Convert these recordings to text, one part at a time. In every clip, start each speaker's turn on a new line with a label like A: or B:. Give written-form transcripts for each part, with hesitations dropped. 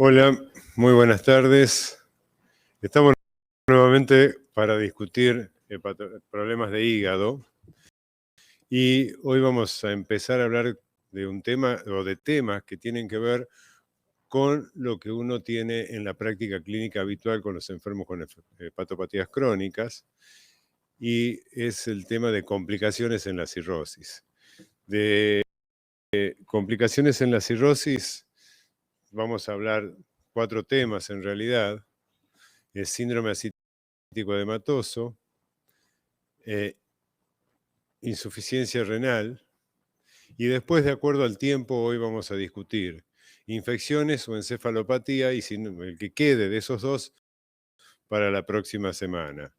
A: Hola, muy buenas tardes. Estamos nuevamente para discutir problemas de hígado y hoy vamos a empezar a hablar de un tema o de temas que tienen que ver con lo que uno tiene en la práctica clínica habitual con los enfermos con hepatopatías crónicas, y es el tema de complicaciones en la cirrosis. De complicaciones en la cirrosis vamos a hablar 4 temas en realidad: es síndrome acítico edematoso, insuficiencia renal, y después, de acuerdo al tiempo, hoy vamos a discutir infecciones o encefalopatía, y el que quede de esos dos para la próxima semana.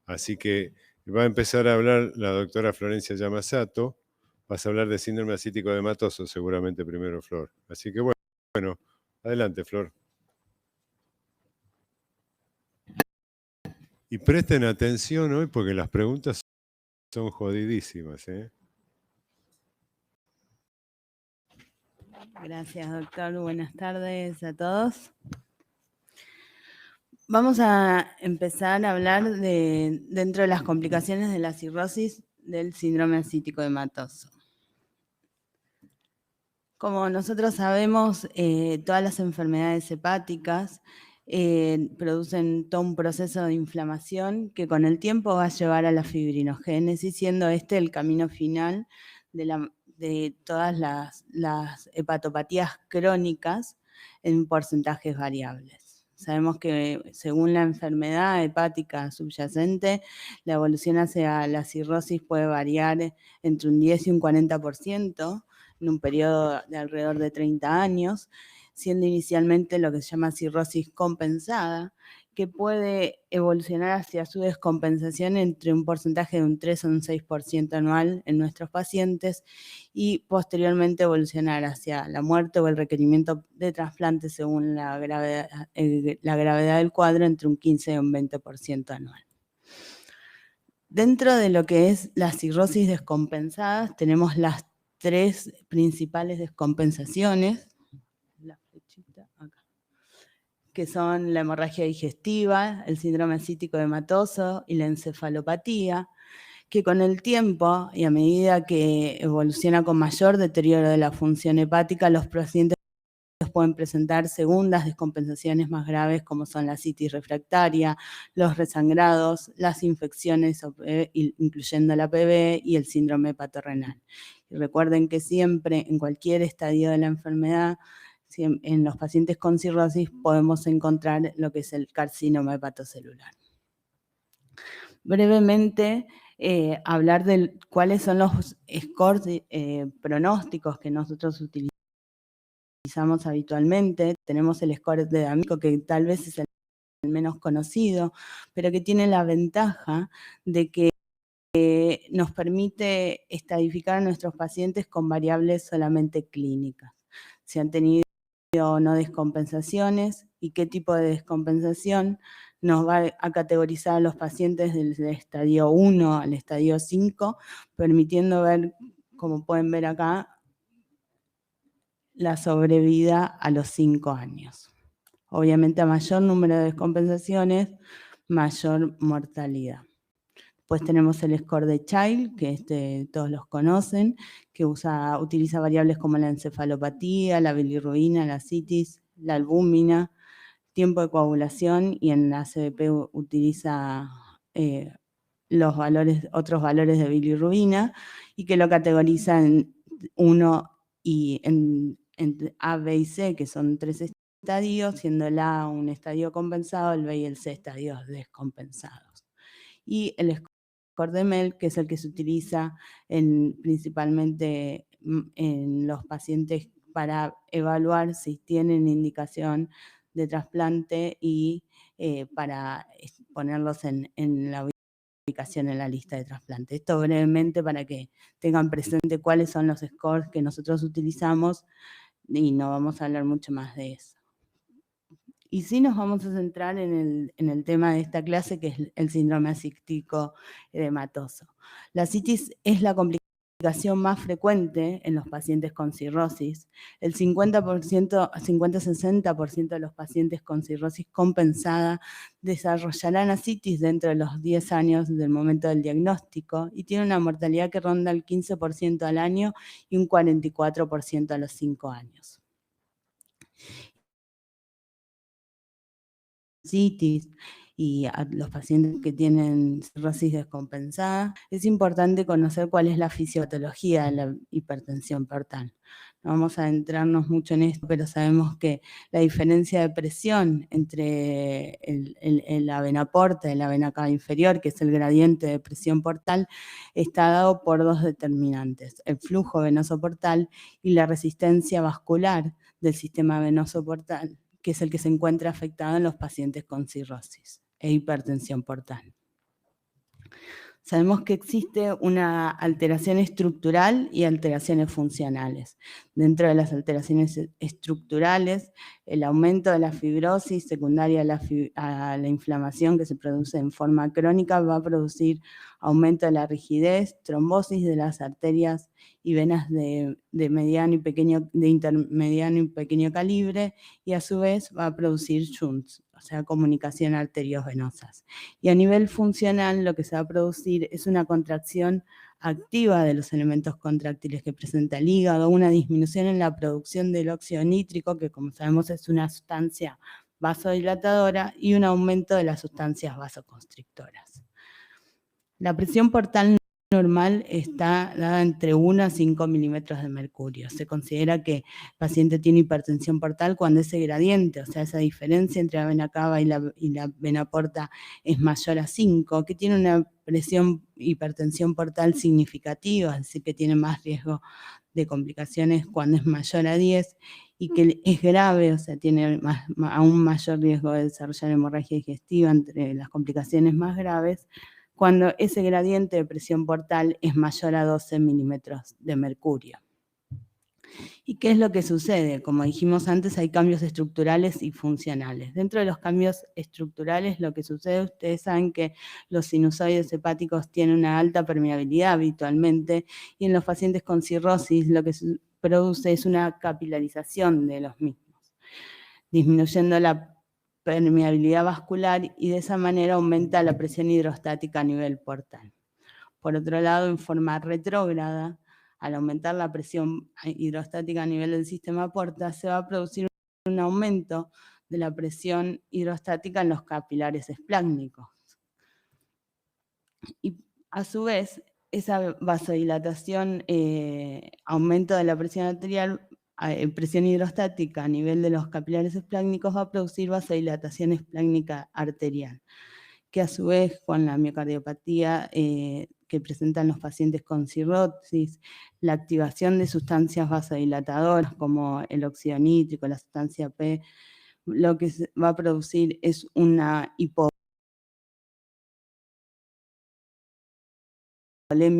A: Así que va a empezar a hablar la doctora Florencia Llamazato vas a hablar de síndrome ascítico edematoso, seguramente primero, Flor. Así que bueno, adelante, Flor. Y presten atención hoy porque las preguntas son jodidísimas, ¿eh?
B: Gracias, doctor. Buenas tardes a todos. Vamos a empezar a hablar dentro de las complicaciones de la cirrosis del síndrome ascítico edematoso. Como nosotros sabemos, todas las enfermedades hepáticas producen todo un proceso de inflamación que con el tiempo va a llevar a la fibrinogénesis, siendo este el camino final de todas las hepatopatías crónicas en porcentajes variables. Sabemos que según la enfermedad hepática subyacente, la evolución hacia la cirrosis puede variar entre un 10 y un 40%, en un periodo de alrededor de 30 años, siendo inicialmente lo que se llama cirrosis compensada, que puede evolucionar hacia su descompensación entre un porcentaje de un 3 a un 6% anual en nuestros pacientes y posteriormente evolucionar hacia la muerte o el requerimiento de trasplante según la gravedad del cuadro entre un 15 y un 20% anual. Dentro de lo que es la cirrosis descompensada, tenemos las 3 principales descompensaciones, la flechita acá, que son la hemorragia digestiva, el síndrome ascítico edematoso y la encefalopatía, que con el tiempo y a medida que evoluciona con mayor deterioro de la función hepática, los pacientes pueden presentar segundas descompensaciones más graves como son la citis refractaria, los resangrados, las infecciones, incluyendo la PV y el síndrome hepatorrenal. Y recuerden que siempre, en cualquier estadio de la enfermedad, en los pacientes con cirrosis podemos encontrar lo que es el carcinoma hepatocelular. Brevemente, hablar de cuáles son los scores pronósticos que nosotros utilizamos habitualmente. Tenemos el score de D'Amico, que tal vez es el menos conocido, pero que tiene la ventaja de que nos permite estadificar a nuestros pacientes con variables solamente clínicas. Si han tenido o no descompensaciones y qué tipo de descompensación nos va a categorizar a los pacientes del estadio 1 al estadio 5, permitiendo ver, como pueden ver acá, la sobrevida a los 5 años. Obviamente a mayor número de descompensaciones, mayor mortalidad. Después tenemos el score de Child, que todos los conocen, que utiliza variables como la encefalopatía, la bilirrubina, la citis, la albúmina, tiempo de coagulación, y en la CBP utiliza otros valores de bilirrubina, y que lo categoriza en 1 y en A, B y C, que son 3 estadios, siendo el A un estadio compensado, el B y el C estadios descompensados. Y el score de MEL, que es el que se utiliza principalmente en los pacientes para evaluar si tienen indicación de trasplante y para ponerlos en la ubicación en la lista de trasplante. Esto brevemente para que tengan presente cuáles son los scores que nosotros utilizamos y no vamos a hablar mucho más de eso. Y sí nos vamos a centrar en el tema de esta clase, que es el síndrome ascítico edematoso. La citis es la complicación más frecuente en los pacientes con cirrosis. El 50-60% de los pacientes con cirrosis compensada desarrollarán ascitis dentro de los 10 años del momento del diagnóstico y tiene una mortalidad que ronda el 15% al año y un 44% a los 5 años. Citis y a los pacientes que tienen cirrosis descompensada, es importante conocer cuál es la fisiopatología de la hipertensión portal. No vamos a adentrarnos mucho en esto, pero sabemos que la diferencia de presión entre la vena porta y la vena cava inferior, que es el gradiente de presión portal, está dado por 2 determinantes: el flujo venoso portal y la resistencia vascular del sistema venoso portal, que es el que se encuentra afectado en los pacientes con cirrosis e hipertensión portal. Sabemos que existe una alteración estructural y alteraciones funcionales. Dentro de las alteraciones estructurales, el aumento de la fibrosis secundaria a la inflamación que se produce en forma crónica va a producir aumento de la rigidez, trombosis de las arterias y venas de intermediano y pequeño calibre, y a su vez va a producir shunts, o sea, comunicación arteriovenosas. Y a nivel funcional lo que se va a producir es una contracción activa de los elementos contráctiles que presenta el hígado, una disminución en la producción del óxido nítrico, que como sabemos es una sustancia vasodilatadora, y un aumento de las sustancias vasoconstrictoras. La presión portal normal está dada entre 1 a 5 milímetros de mercurio. Se considera que el paciente tiene hipertensión portal cuando ese gradiente, o sea, esa diferencia entre la vena cava y la vena porta es mayor a 5, que tiene una hipertensión portal significativa, es decir, que tiene más riesgo de complicaciones cuando es mayor a 10, y que es grave, o sea, tiene aún mayor riesgo de desarrollar hemorragia digestiva entre las complicaciones más graves, cuando ese gradiente de presión portal es mayor a 12 milímetros de mercurio. ¿Y qué es lo que sucede? Como dijimos antes, hay cambios estructurales y funcionales. Dentro de los cambios estructurales, lo que sucede, ustedes saben que los sinusoides hepáticos tienen una alta permeabilidad habitualmente, y en los pacientes con cirrosis lo que se produce es una capilarización de los mismos, disminuyendo la permeabilidad vascular, y de esa manera aumenta la presión hidrostática a nivel portal. Por otro lado, en forma retrógrada, al aumentar la presión hidrostática a nivel del sistema porta, se va a producir un aumento de la presión hidrostática en los capilares esplácnicos. Y a su vez, esa vasodilatación, aumento de la presión arterial, presión hidrostática a nivel de los capilares esplácnicos, va a producir vasodilatación esplácnica arterial, que a su vez con la miocardiopatía que presentan los pacientes con cirrosis, la activación de sustancias vasodilatadoras como el óxido nítrico, la sustancia P, lo que va a producir es una hipovolemia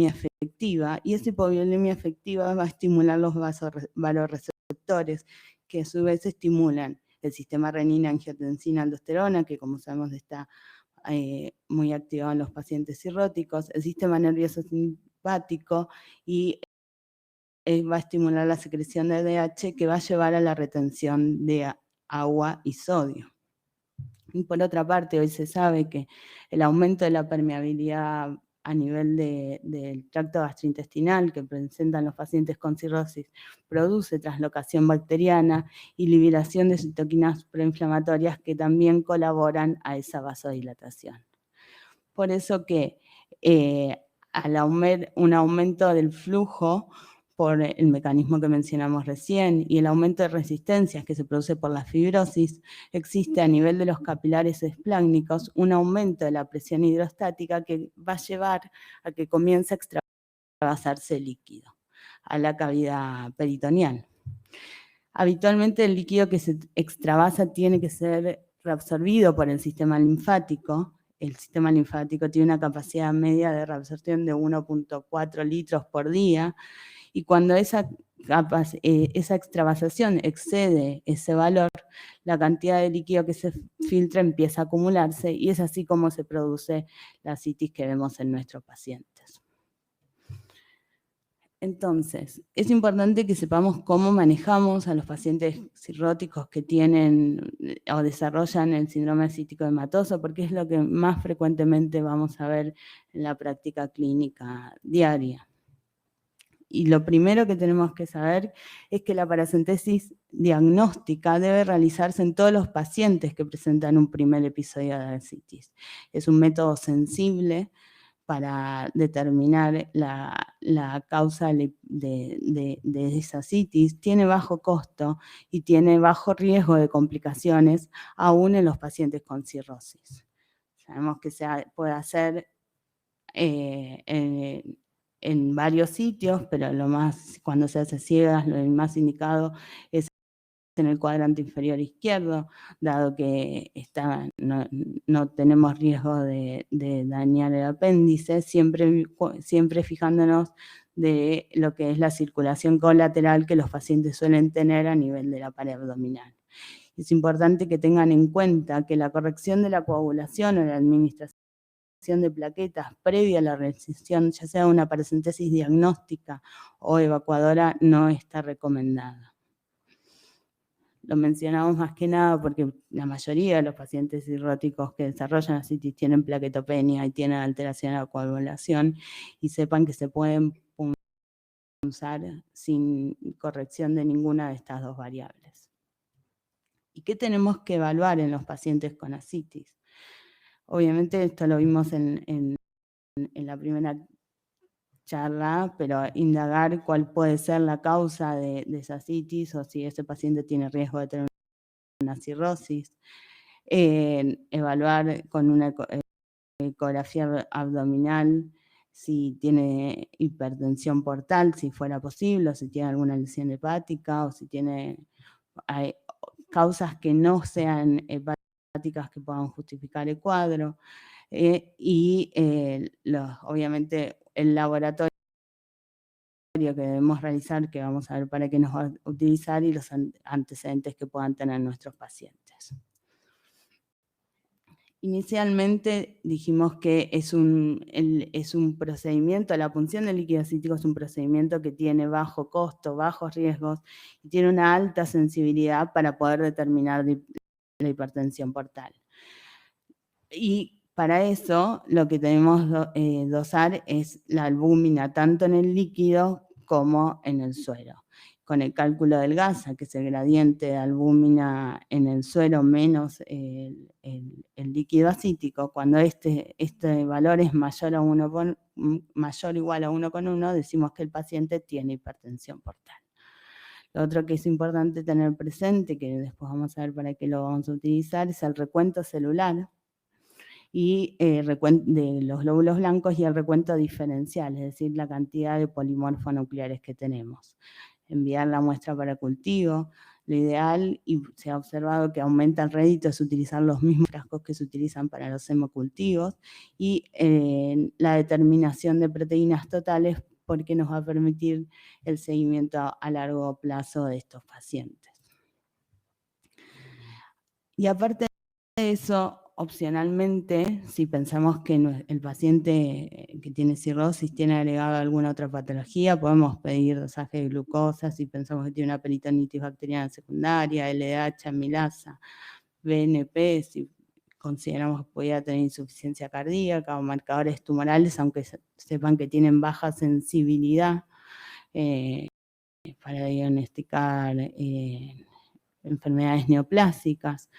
B: efectiva, y esa hipovolemia efectiva va a estimular los vasoreceptores, que a su vez estimulan el sistema renina-angiotensina-aldosterona, que como sabemos está muy activado en los pacientes cirróticos, el sistema nervioso simpático, y va a estimular la secreción de DH, que va a llevar a la retención de agua y sodio. Y por otra parte, hoy se sabe que el aumento de la permeabilidad a nivel del tracto gastrointestinal que presentan los pacientes con cirrosis produce translocación bacteriana y liberación de citoquinas proinflamatorias que también colaboran a esa vasodilatación. Por eso que un aumento del flujo por el mecanismo que mencionamos recién y el aumento de resistencias que se produce por la fibrosis, existe a nivel de los capilares esplácnicos un aumento de la presión hidrostática que va a llevar a que comience a extravasarse el líquido a la cavidad peritoneal. Habitualmente el líquido que se extravasa tiene que ser reabsorbido por el sistema linfático. El sistema linfático tiene una capacidad media de reabsorción de 1.4 litros por día, y cuando esa extravasación excede ese valor, la cantidad de líquido que se filtra empieza a acumularse, y es así como se produce la ascitis que vemos en nuestros pacientes. Entonces, es importante que sepamos cómo manejamos a los pacientes cirróticos que tienen o desarrollan el síndrome ascítico hematoso, porque es lo que más frecuentemente vamos a ver en la práctica clínica diaria. Y lo primero que tenemos que saber es que la paracentesis diagnóstica debe realizarse en todos los pacientes que presentan un primer episodio de ascitis. Es un método sensible para determinar la causa de esa ascitis, tiene bajo costo y tiene bajo riesgo de complicaciones, aún en los pacientes con cirrosis. Sabemos que se puede hacer en varios sitios, pero cuando se hace ciegas, lo más indicado es en el cuadrante inferior izquierdo, dado que no tenemos riesgo de dañar el apéndice, siempre fijándonos de lo que es la circulación colateral que los pacientes suelen tener a nivel de la pared abdominal. Es importante que tengan en cuenta que la corrección de la coagulación o la administración de plaquetas previa a la resección, ya sea una paracentesis diagnóstica o evacuadora, no está recomendada. Lo mencionamos más que nada porque la mayoría de los pacientes cirróticos que desarrollan ascitis tienen plaquetopenia y tienen alteración de la coagulación, y sepan que se pueden punzar sin corrección de ninguna de estas dos variables. ¿Y qué tenemos que evaluar en los pacientes con ascitis? Obviamente esto lo vimos en la primera charla, pero indagar cuál puede ser la causa de esa ascitis o si ese paciente tiene riesgo de tener una cirrosis, evaluar con una ecografía abdominal si tiene hipertensión portal, si fuera posible, o si tiene alguna lesión hepática, o si tiene causas que no sean hepáticas que puedan justificar el cuadro, y obviamente el laboratorio que debemos realizar, que vamos a ver para qué nos va a utilizar, y los antecedentes que puedan tener nuestros pacientes. Inicialmente dijimos que es un procedimiento, la punción de líquido cítrico es un procedimiento que tiene bajo costo, bajos riesgos, y tiene una alta sensibilidad para poder determinar la hipertensión portal. Y para eso lo que tenemos que dosar es la albúmina, tanto en el líquido como en el suero. Con el cálculo del GASA, que es el gradiente de albúmina en el suero menos el líquido acítico, cuando este valor es mayor o igual a 1,1, decimos que el paciente tiene hipertensión portal. Lo otro que es importante tener presente, que después vamos a ver para qué lo vamos a utilizar, es el recuento celular y de los glóbulos blancos y el recuento diferencial, es decir, la cantidad de polimorfonucleares que tenemos. Enviar la muestra para cultivo. Lo ideal, y se ha observado que aumenta el rédito, es utilizar los mismos frascos que se utilizan para los hemocultivos, y la determinación de proteínas totales, porque nos va a permitir el seguimiento a largo plazo de estos pacientes. Y aparte de eso, opcionalmente, si pensamos que el paciente que tiene cirrosis tiene agregado alguna otra patología, podemos pedir dosaje de glucosa. Si pensamos que tiene una peritonitis bacteriana secundaria, LDH, amilasa, BNP, si consideramos que podría tener insuficiencia cardíaca o marcadores tumorales, aunque sepan que tienen baja sensibilidad para diagnosticar enfermedades neoplásicas,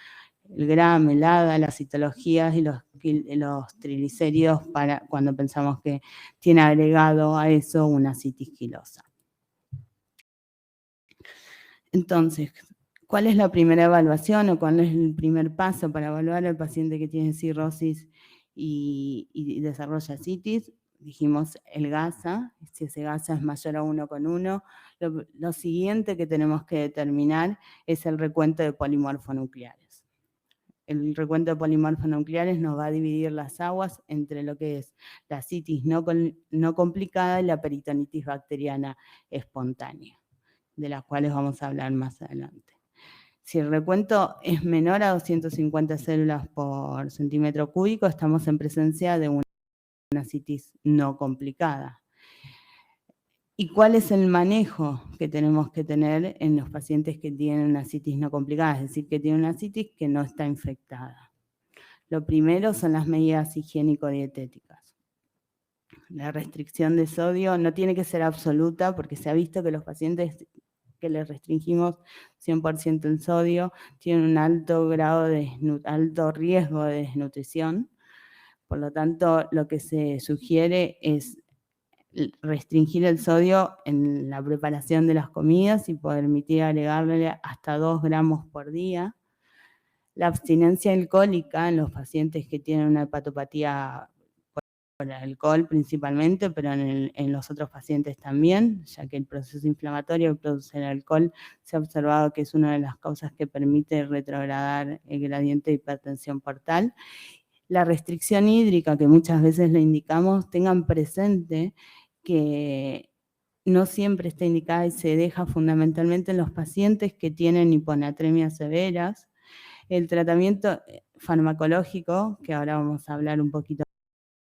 B: el GRAM, el ADA, las citologías y los triglicéridos para cuando pensamos que tiene agregado a eso una ascitis quilosa. Entonces, ¿cuál es la primera evaluación o cuál es el primer paso para evaluar al paciente que tiene cirrosis y desarrolla ascitis? Dijimos el GASA, si ese GASA es mayor a 1,1, lo siguiente que tenemos que determinar es el recuento de polimorfonucleares. El recuento de polimorfonucleares nos va a dividir las aguas entre lo que es la ascitis no complicada y la peritonitis bacteriana espontánea, de las cuales vamos a hablar más adelante. Si el recuento es menor a 250 células por centímetro cúbico, estamos en presencia de una ascitis no complicada. ¿Y cuál es el manejo que tenemos que tener en los pacientes que tienen una ascitis no complicada? Es decir, que tienen una ascitis que no está infectada. Lo primero son las medidas higiénico-dietéticas. La restricción de sodio no tiene que ser absoluta, porque se ha visto que los pacientes que les restringimos 100% el sodio tienen un alto riesgo de desnutrición. Por lo tanto, lo que se sugiere es restringir el sodio en la preparación de las comidas y permitir agregarle hasta 2 gramos por día. La abstinencia alcohólica en los pacientes que tienen una hepatopatía alcohol principalmente, pero en los otros pacientes también, ya que el proceso inflamatorio que produce el alcohol se ha observado que es una de las causas que permite retrogradar el gradiente de hipertensión portal. La restricción hídrica, que muchas veces le indicamos, tengan presente que no siempre está indicada y se deja fundamentalmente en los pacientes que tienen hiponatremias severas. El tratamiento farmacológico, que ahora vamos a hablar un poquito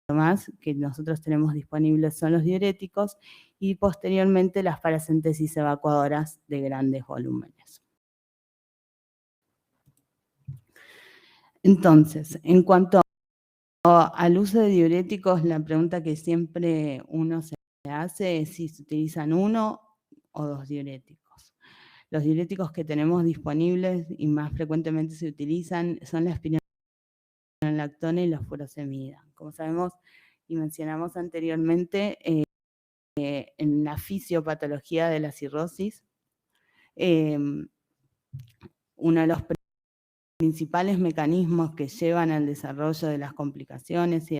B: más, que nosotros tenemos disponibles son los diuréticos y posteriormente las paracentesis evacuadoras de grandes volúmenes. Entonces, en cuanto al uso de diuréticos, la pregunta que siempre uno se hace es si se utilizan uno o dos diuréticos. Los diuréticos que tenemos disponibles y más frecuentemente se utilizan son la espironolactona y la furosemida. Como sabemos y mencionamos anteriormente, en la fisiopatología de la cirrosis, uno de los principales mecanismos que llevan al desarrollo de las complicaciones y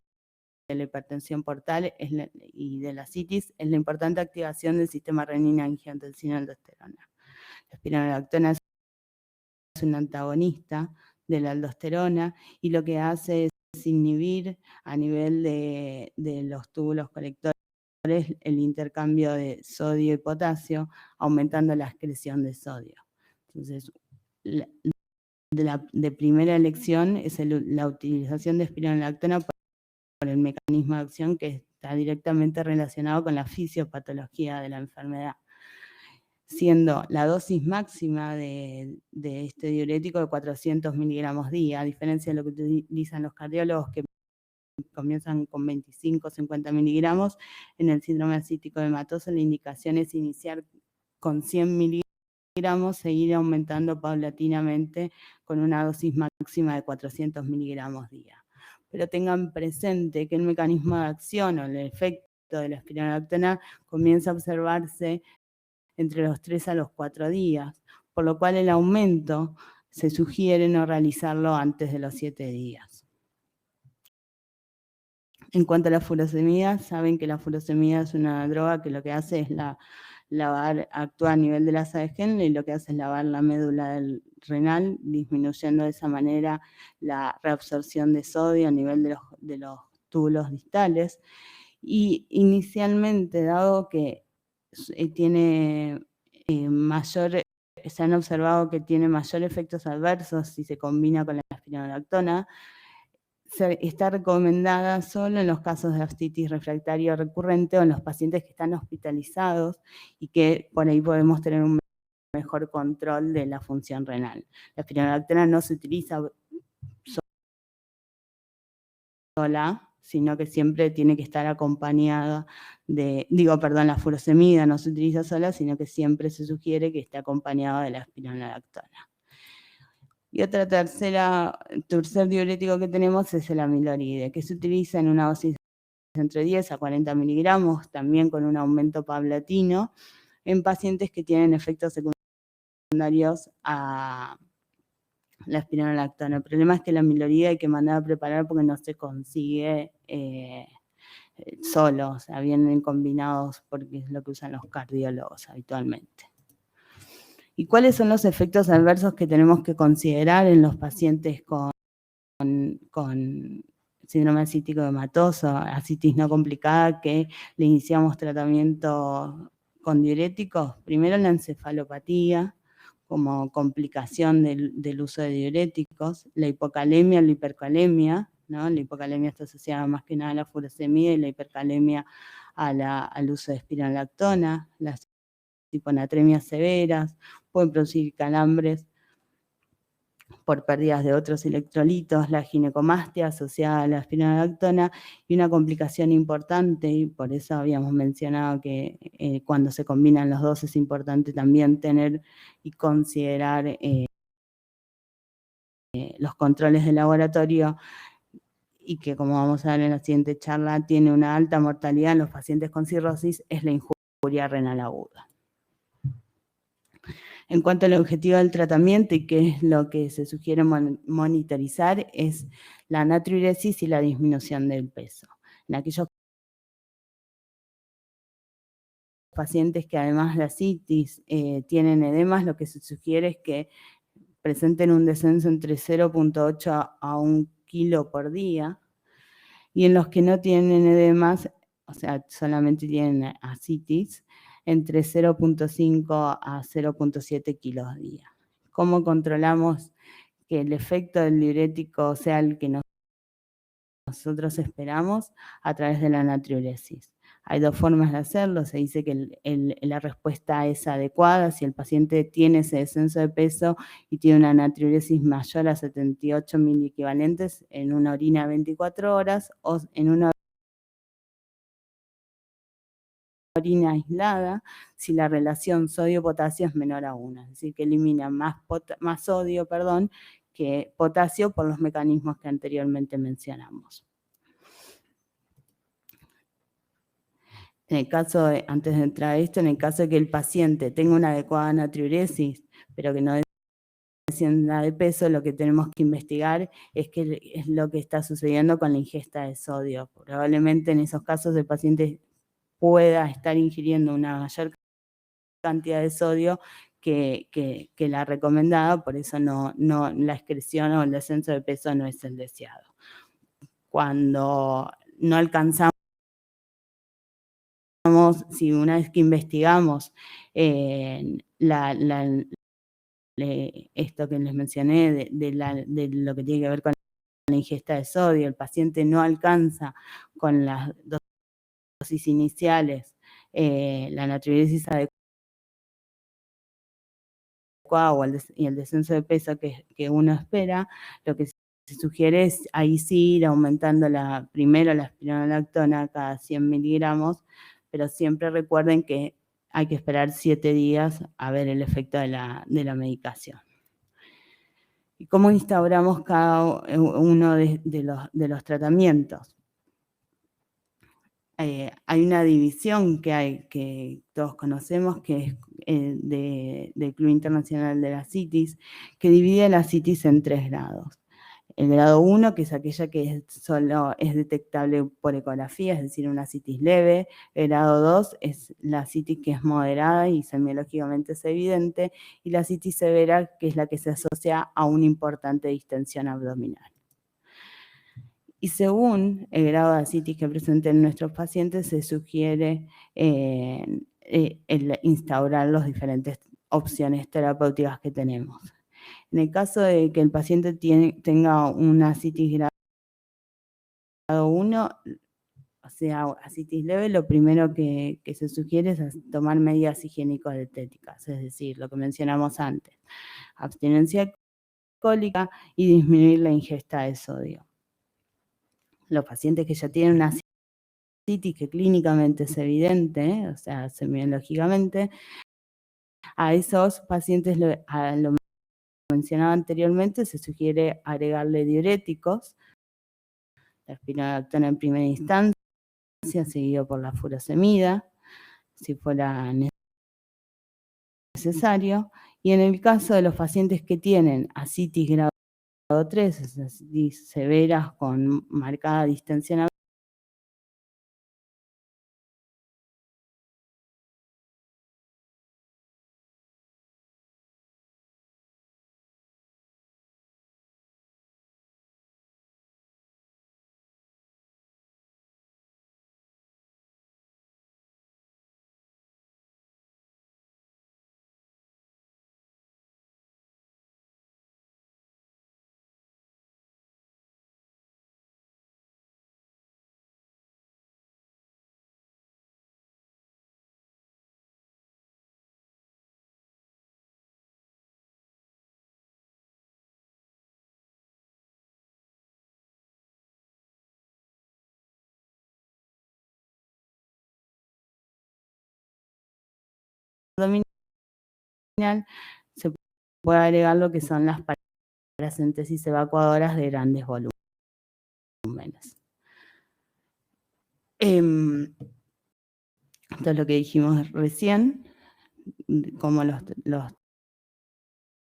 B: de la hipertensión portal y de la citis es la importante activación del sistema renina-angiotensina-aldosterona. La espironolactona es un antagonista de la aldosterona y lo que hace es inhibir a nivel de los túbulos colectores el intercambio de sodio y potasio, aumentando la excreción de sodio. Entonces, de primera elección es la utilización de espironolactona por el mecanismo de acción que está directamente relacionado con la fisiopatología de la enfermedad, siendo la dosis máxima de este diurético de 400 miligramos día, a diferencia de lo que utilizan los cardiólogos que comienzan con 25 o 50 miligramos. En el síndrome ascítico hematoso la indicación es iniciar con 100 miligramos, seguir aumentando paulatinamente con una dosis máxima de 400 miligramos día. Pero tengan presente que el mecanismo de acción o el efecto de la espironolactona comienza a observarse entre los 3 a los 4 días, por lo cual el aumento se sugiere no realizarlo antes de los 7 días. En cuanto a la furosemida, saben que la furosemida es una droga que lo que hace es actúa a nivel de la asa de Henle y lo que hace es lavar la médula renal, disminuyendo de esa manera la reabsorción de sodio a nivel de los túbulos distales. Y inicialmente, dado que tiene se han observado que tiene mayor efectos adversos si se combina con la espironolactona, está recomendada solo en los casos de artritis refractaria recurrente o en los pacientes que están hospitalizados y que por ahí podemos tener un mejor control de la función renal. La espironolactona no se utiliza sola, sino que siempre tiene que estar acompañada la furosemida no se utiliza sola, sino que siempre se sugiere que esté acompañada de la espironolactona. Y tercer diurético que tenemos es el amiloride, que se utiliza en una dosis entre 10 a 40 miligramos, también con un aumento paulatino, en pacientes que tienen efectos secundarios a la espironolactona. El problema es que el amiloride hay que mandar a preparar porque no se consigue solo, o sea, vienen combinados porque es lo que usan los cardiólogos habitualmente. ¿Y cuáles son los efectos adversos que tenemos que considerar en los pacientes con síndrome ascítico hematoso, ascitis no complicada, que le iniciamos tratamiento con diuréticos? Primero la encefalopatía, como complicación del uso de diuréticos, la hipocalemia o la hipercalemia, ¿no? La hipocalemia está asociada más que nada a la furosemida y la hipercalemia al uso de espironolactona, las hiponatremias severas, pueden producir calambres por pérdidas de otros electrolitos, la ginecomastia asociada a la espironolactona y una complicación importante, y por eso habíamos mencionado que cuando se combinan los dos es importante también tener y considerar los controles de laboratorio, y que, como vamos a ver en la siguiente charla, tiene una alta mortalidad en los pacientes con cirrosis, es la injuria renal aguda. En cuanto al objetivo del tratamiento y qué es lo que se sugiere monitorizar, es la natriuresis y la disminución del peso. En aquellos pacientes que además de asitis tienen edemas, lo que se sugiere es que presenten un descenso entre 0,8 a 1 kilo por día, y en los que no tienen edemas, o sea, solamente tienen asitis, entre 0,5 a 0,7 kilos día. ¿Cómo controlamos que el efecto del diurético sea el que nosotros esperamos? A través de la natriuresis. Hay dos formas de hacerlo. Se dice que la respuesta es adecuada si el paciente tiene ese descenso de peso y tiene una natriuresis mayor a 78 miliequivalentes en una orina 24 horas o en una orina aislada si la relación sodio-potasio es menor a 1, es decir, que elimina más sodio que potasio por los mecanismos que anteriormente mencionamos. En el caso de, antes de entrar a esto, en el caso de que el paciente tenga una adecuada natriuresis, pero que no descienda de peso, lo que tenemos que investigar es qué es lo que está sucediendo con la ingesta de sodio. Probablemente en esos casos el paciente pueda estar ingiriendo una mayor cantidad de sodio que la recomendada, por eso no la excreción o el descenso de peso no es el deseado. Cuando no alcanzamos, si una vez que investigamos esto que les mencioné de lo que tiene que ver con la ingesta de sodio, el paciente no alcanza con las dosis iniciales la natriuresis adecuada y el descenso de peso que uno espera, lo que se sugiere es ahí sí ir aumentando primero la espironolactona cada 100 miligramos, pero siempre recuerden que hay que esperar 7 días a ver el efecto de la medicación. ¿Y cómo instauramos cada uno de los tratamientos? Hay una división que todos conocemos, que es del Club Internacional de la Asitis, que divide la asitis en 3 grados. El grado 1, que es aquella que solo es detectable por ecografía, es decir, una asitis leve. El grado 2 es la asitis que es moderada y semiológicamente es evidente. Y la asitis severa, que es la que se asocia a una importante distensión abdominal. Y según el grado de asitis que presenten nuestros pacientes, se sugiere instaurar las diferentes opciones terapéuticas que tenemos. En el caso de que el paciente tenga una asitis grado 1, o sea, asitis leve, lo primero que se sugiere es tomar medidas higiénico-dietéticas, es decir, lo que mencionamos antes, abstinencia alcohólica y disminuir la ingesta de sodio. Los pacientes que ya tienen una asitis que clínicamente es evidente, o sea, semiológicamente, a esos pacientes, lo mencionado anteriormente, se sugiere agregarle diuréticos, la espironolactona en primera instancia, seguido por la furosemida, si fuera necesario. Y en el caso de los pacientes que tienen asitis grado 3, es asitis severas con marcada distensión abdominal, se puede agregar lo que son las paracentesis evacuadoras de grandes volúmenes. Esto es lo que dijimos recién, cómo los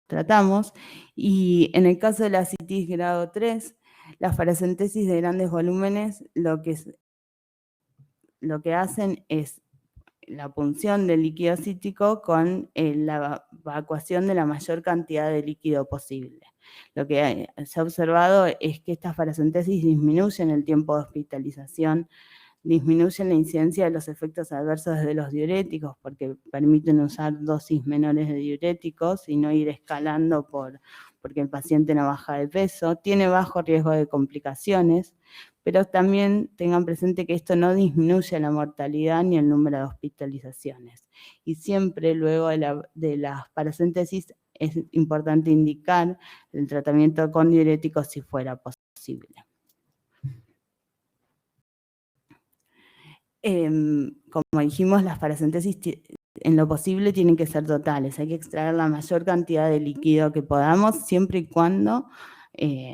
B: tratamos. Y en el caso de la asitis grado 3, las paracentesis de grandes volúmenes, lo que lo que hacen es la punción del líquido cítrico con la evacuación de la mayor cantidad de líquido posible. Lo que se ha observado es que estas paracentesis disminuyen el tiempo de hospitalización, disminuyen la incidencia de los efectos adversos de los diuréticos porque permiten usar dosis menores de diuréticos y no ir escalando porque el paciente no baja de peso, tiene bajo riesgo de complicaciones, pero también tengan presente que esto no disminuye la mortalidad ni el número de hospitalizaciones. Y siempre luego de las paracentesis es importante indicar el tratamiento con diuréticos si fuera posible. Como dijimos, las paracentesis en lo posible tienen que ser totales, hay que extraer la mayor cantidad de líquido que podamos, siempre y cuando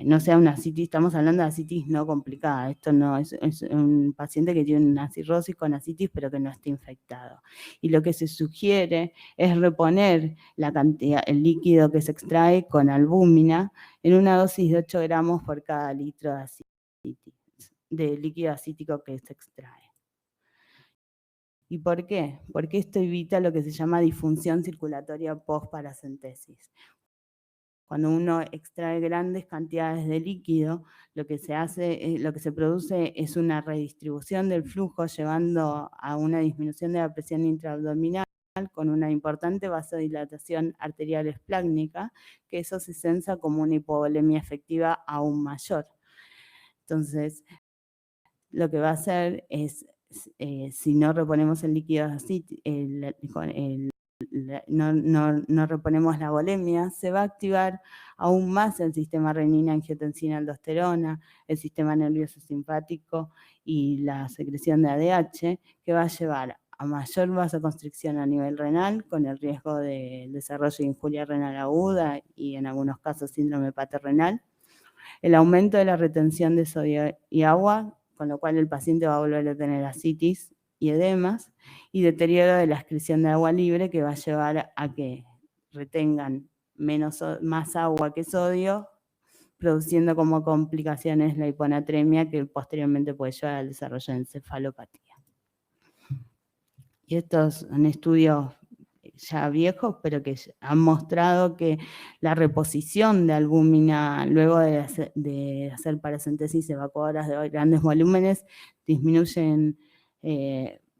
B: no sea una asitis, estamos hablando de asitis no complicada, esto no es un paciente que tiene una cirrosis con asitis pero que no está infectado. Y lo que se sugiere es reponer la cantidad, el líquido que se extrae con albúmina en una dosis de 8 gramos por cada litro de asitis, de líquido acítico que se extrae. ¿Y por qué? Porque esto evita lo que se llama disfunción circulatoria post-paracentesis. Cuando uno extrae grandes cantidades de líquido, lo que se produce es una redistribución del flujo, llevando a una disminución de la presión intraabdominal con una importante vasodilatación arterial esplácnica, que eso se sensa como una hipovolemia efectiva aún mayor. Entonces, lo que va a hacer es, si no reponemos el líquido así, no reponemos la volemia, se va a activar aún más el sistema renina-angiotensina-aldosterona, el sistema nervioso simpático y la secreción de ADH, que va a llevar a mayor vasoconstricción a nivel renal, con el riesgo de desarrollo de injuria renal aguda y en algunos casos síndrome hepatorenal, el aumento de la retención de sodio y agua, con lo cual el paciente va a volver a tener asitis y edemas, y deterioro de la excreción de agua libre, que va a llevar a que retengan más agua que sodio, produciendo como complicaciones la hiponatremia, que posteriormente puede llevar al desarrollo de encefalopatía. Y estos son estudios ya viejos, pero que han mostrado que la reposición de albúmina luego de hacer paracentesis evacuadoras de grandes volúmenes disminuyen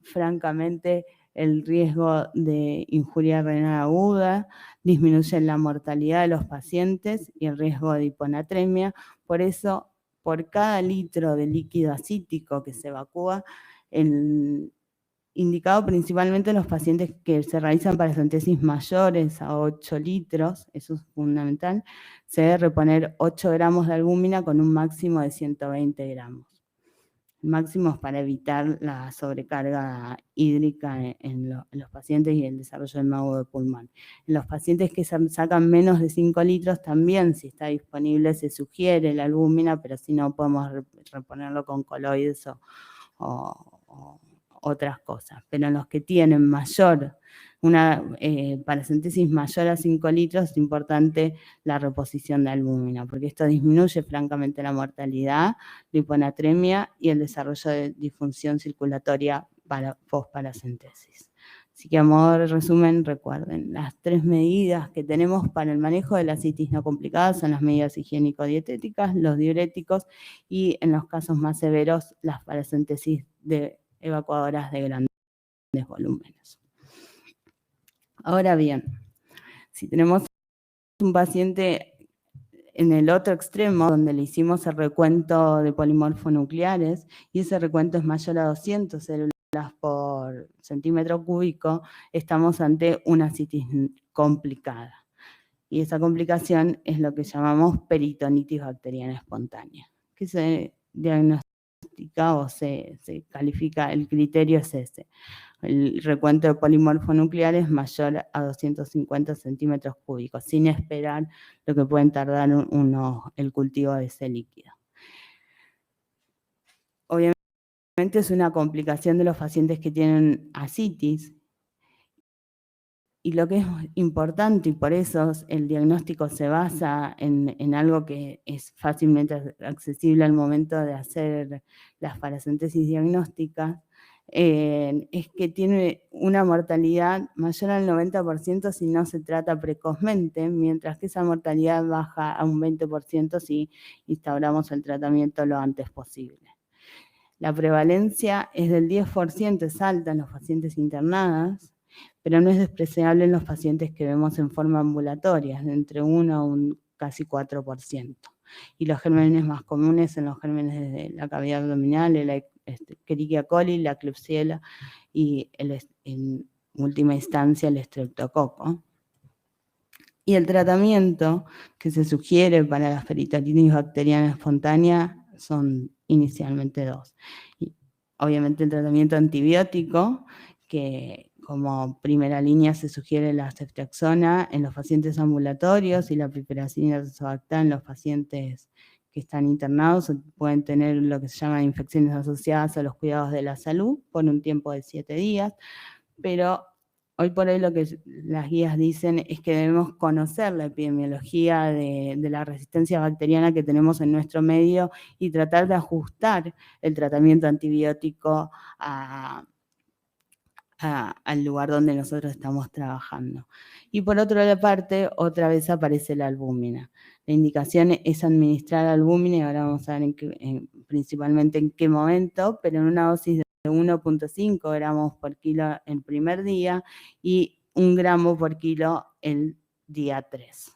B: francamente el riesgo de injuria renal aguda, disminuyen la mortalidad de los pacientes y el riesgo de hiponatremia. Por eso, por cada litro de líquido acítico que se evacúa, indicado principalmente en los pacientes que se realizan paracentesis mayores a 8 litros, eso es fundamental, se debe reponer 8 gramos de albúmina con un máximo de 120 gramos. El máximo es para evitar la sobrecarga hídrica en los pacientes y el desarrollo del mago de pulmón. En los pacientes que sacan menos de 5 litros también, si está disponible, se sugiere la albúmina, pero si no podemos reponerlo con coloides o otras cosas, pero en los que tienen una paracentesis mayor a 5 litros es importante la reposición de albúmina, porque esto disminuye francamente la mortalidad, la hiponatremia y el desarrollo de disfunción circulatoria post-paracentesis. Así que a modo de resumen, recuerden, las 3 medidas que tenemos para el manejo de la asitis no complicada son las medidas higiénico-dietéticas, los diuréticos y en los casos más severos las paracentesis de evacuadoras de grandes volúmenes. Ahora bien, si tenemos un paciente en el otro extremo, donde le hicimos el recuento de polimorfonucleares, y ese recuento es mayor a 200 células por centímetro cúbico, estamos ante una asitis complicada. Y esa complicación es lo que llamamos peritonitis bacteriana espontánea, que se diagnostica o se califica, el criterio es ese. El recuento de polimorfonucleares mayor a 250 centímetros cúbicos, sin esperar lo que pueden tardar el cultivo de ese líquido. Obviamente es una complicación de los pacientes que tienen asitis, y lo que es importante, y por eso el diagnóstico se basa en algo que es fácilmente accesible al momento de hacer las paracentesis diagnósticas, es que tiene una mortalidad mayor al 90% si no se trata precozmente, mientras que esa mortalidad baja a un 20% si instauramos el tratamiento lo antes posible. La prevalencia es del 10%, es alta en los pacientes internados, pero no es despreciable en los pacientes que vemos en forma ambulatoria, de entre 1 a un casi 4%. Y los gérmenes más comunes son los gérmenes de la cavidad abdominal, la Escherichia coli, la Klebsiella y en última instancia el estreptococo. Y el tratamiento que se sugiere para la peritonitis bacteriana espontánea son inicialmente 2. Y obviamente el tratamiento antibiótico, que como primera línea se sugiere la ceftriaxona en los pacientes ambulatorios y la piperacina tazobactam en los pacientes que están internados o pueden tener lo que se llama infecciones asociadas a los cuidados de la salud por un tiempo de 7 días, pero hoy por hoy lo que las guías dicen es que debemos conocer la epidemiología de la resistencia bacteriana que tenemos en nuestro medio y tratar de ajustar el tratamiento antibiótico al lugar donde nosotros estamos trabajando. Y por otra parte, otra vez aparece la albúmina. La indicación es administrar albúmina y ahora vamos a ver principalmente en qué momento, pero en una dosis de 1.5 gramos por kilo el primer día y 1 gramo por kilo el día 3.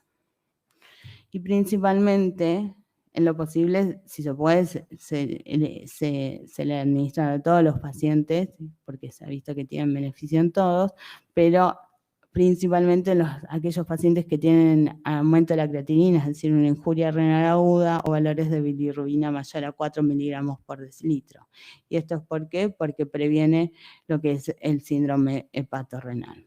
B: Y principalmente, en lo posible, si se puede, se le administra a todos los pacientes, porque se ha visto que tienen beneficio en todos, pero principalmente aquellos pacientes que tienen aumento de la creatinina, es decir, una injuria renal aguda o valores de bilirrubina mayor a 4 miligramos por decilitro. ¿Y esto es por qué? Porque previene lo que es el síndrome hepatorrenal.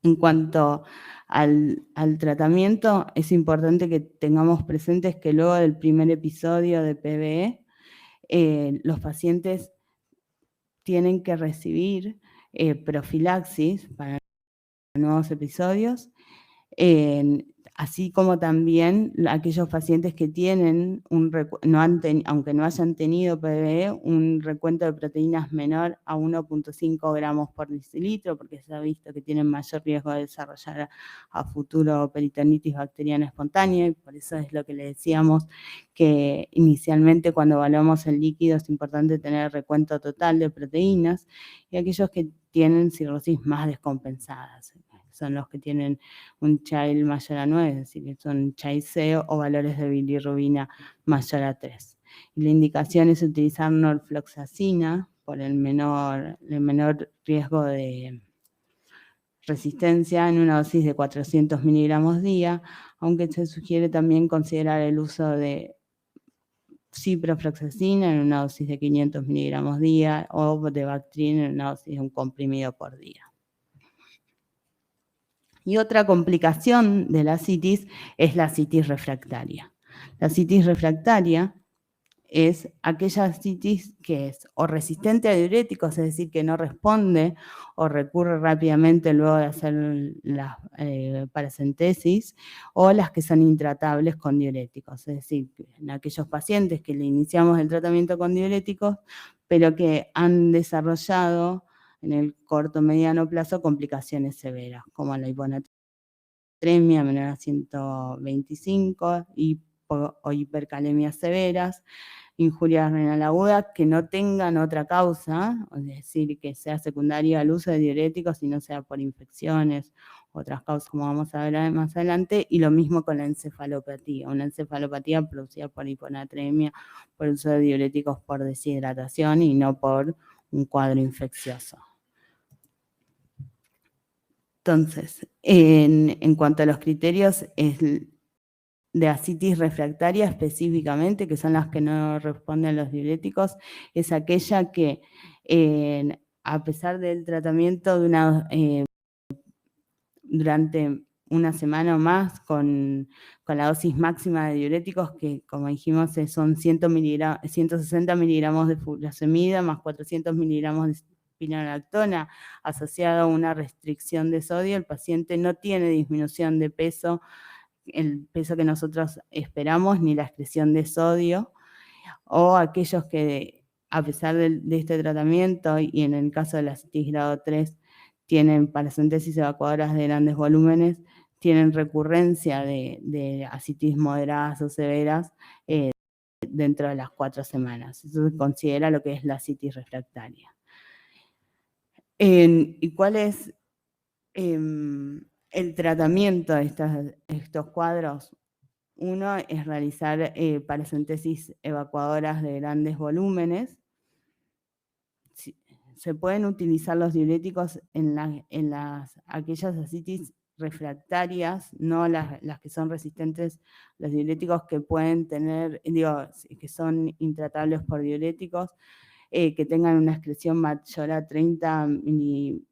B: En cuanto al tratamiento, es importante que tengamos presentes que luego del primer episodio de PBE, los pacientes tienen que recibir profilaxis para nuevos episodios, así como también aquellos pacientes que tienen, aunque no hayan tenido PBE, un recuento de proteínas menor a 1.5 gramos por decilitro, porque se ha visto que tienen mayor riesgo de desarrollar a futuro peritonitis bacteriana espontánea, y por eso es lo que le decíamos que inicialmente cuando evaluamos el líquido es importante tener el recuento total de proteínas, y aquellos que tienen cirrosis más descompensadas, son los que tienen un CHAIL mayor a 9, es decir, que son CHAI-C o valores de bilirrubina mayor a 3. Y la indicación es utilizar norfloxacina por el menor riesgo de resistencia en una dosis de 400 miligramos día, aunque se sugiere también considerar el uso de ciprofloxacina en una dosis de 500 miligramos día o de Bactrim en una dosis de un comprimido por día. Y otra complicación de la ascitis es la ascitis refractaria. La ascitis refractaria es aquella ascitis que es o resistente a diuréticos, es decir, que no responde o recurre rápidamente luego de hacer la paracentesis, o las que son intratables con diuréticos, es decir, en aquellos pacientes que le iniciamos el tratamiento con diuréticos, pero que han desarrollado en el corto mediano plazo complicaciones severas, como la hiponatremia menor a 125 o hipercalemias severas, injuria renal aguda que no tengan otra causa, es decir, que sea secundaria al uso de diuréticos y no sea por infecciones, otras causas como vamos a ver más adelante, y lo mismo con la encefalopatía, una encefalopatía producida por hiponatremia, por uso de diuréticos por deshidratación y no por un cuadro infeccioso. Entonces, en cuanto a los criterios de ascitis refractaria específicamente, que son las que no responden a los diuréticos, es aquella que a pesar del tratamiento durante una semana o más con la dosis máxima de diuréticos, que como dijimos son 160 miligramos de furosemida más 400 miligramos de spironolactona, asociado a una restricción de sodio, el paciente no tiene disminución de peso, el peso que nosotros esperamos, ni la excreción de sodio, o aquellos que a pesar de este tratamiento, y en el caso de la asitis grado 3, tienen paracentesis evacuadoras de grandes volúmenes, tienen recurrencia de asitis moderadas o severas dentro de las 4 semanas. Eso se considera lo que es la asitis refractaria. ¿Y cuál es el tratamiento de estos cuadros? Uno es realizar paracentesis evacuadoras de grandes volúmenes. Se pueden utilizar los diuréticos en aquellas asitis refractarias, no las que son resistentes, los diuréticos que pueden tener, que son intratables por diuréticos, que tengan una excreción mayor a 30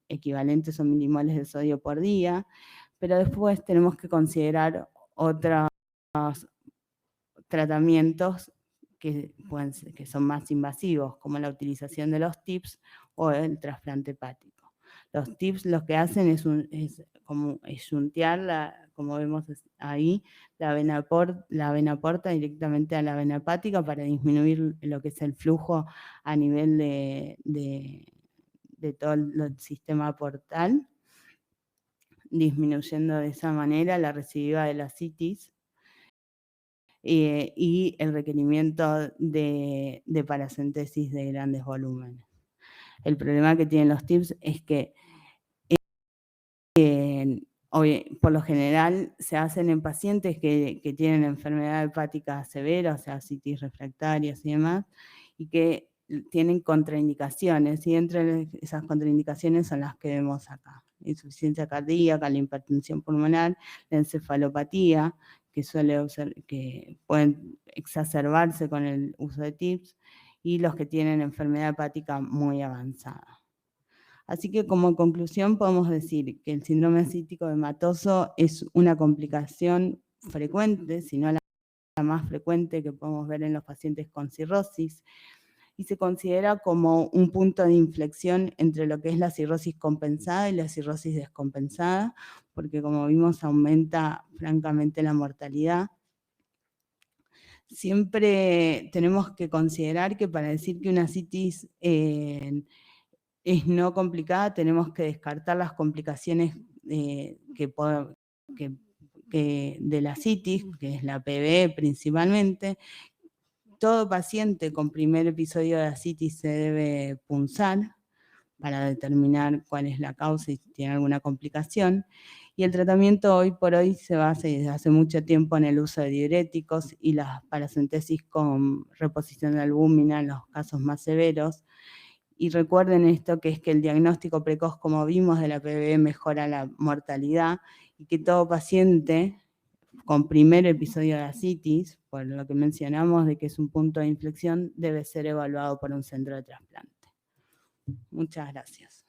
B: equivalentes o milimoles de sodio por día, pero después tenemos que considerar otros tratamientos que son más invasivos, como la utilización de los TIPS o el trasplante hepático. Los TIPS lo que hacen es como shuntear, como vemos ahí, la vena porta directamente a la vena hepática para disminuir lo que es el flujo a nivel de todo el sistema portal, disminuyendo de esa manera la recidiva de la asitis y el requerimiento de paracentesis de grandes volúmenes. El problema que tienen los TIPS es que por lo general se hacen en pacientes que tienen enfermedad hepática severa, o sea, asitis refractarias y demás, y que tienen contraindicaciones, y entre esas contraindicaciones son las que vemos acá: insuficiencia cardíaca, la hipertensión pulmonar, la encefalopatía, que pueden exacerbarse con el uso de TIPS, y los que tienen enfermedad hepática muy avanzada. Así que como conclusión podemos decir que el síndrome ascítico hematoso es una complicación frecuente, si no la más frecuente que podemos ver en los pacientes con cirrosis, y se considera como un punto de inflexión entre lo que es la cirrosis compensada y la cirrosis descompensada, porque como vimos aumenta francamente la mortalidad. Siempre tenemos que considerar que para decir que una asitis es no complicada, tenemos que descartar las complicaciones de la asitis, que es la PBE principalmente. Todo paciente con primer episodio de asitis se debe punzar para determinar cuál es la causa y si tiene alguna complicación. Y el tratamiento hoy por hoy se basa desde hace mucho tiempo en el uso de diuréticos y las paracentesis con reposición de albúmina en los casos más severos. Y recuerden esto, que es que el diagnóstico precoz, como vimos, de la PBE mejora la mortalidad, y que todo paciente con primer episodio de asitis, por lo que mencionamos de que es un punto de inflexión, debe ser evaluado por un centro de trasplante. Muchas gracias.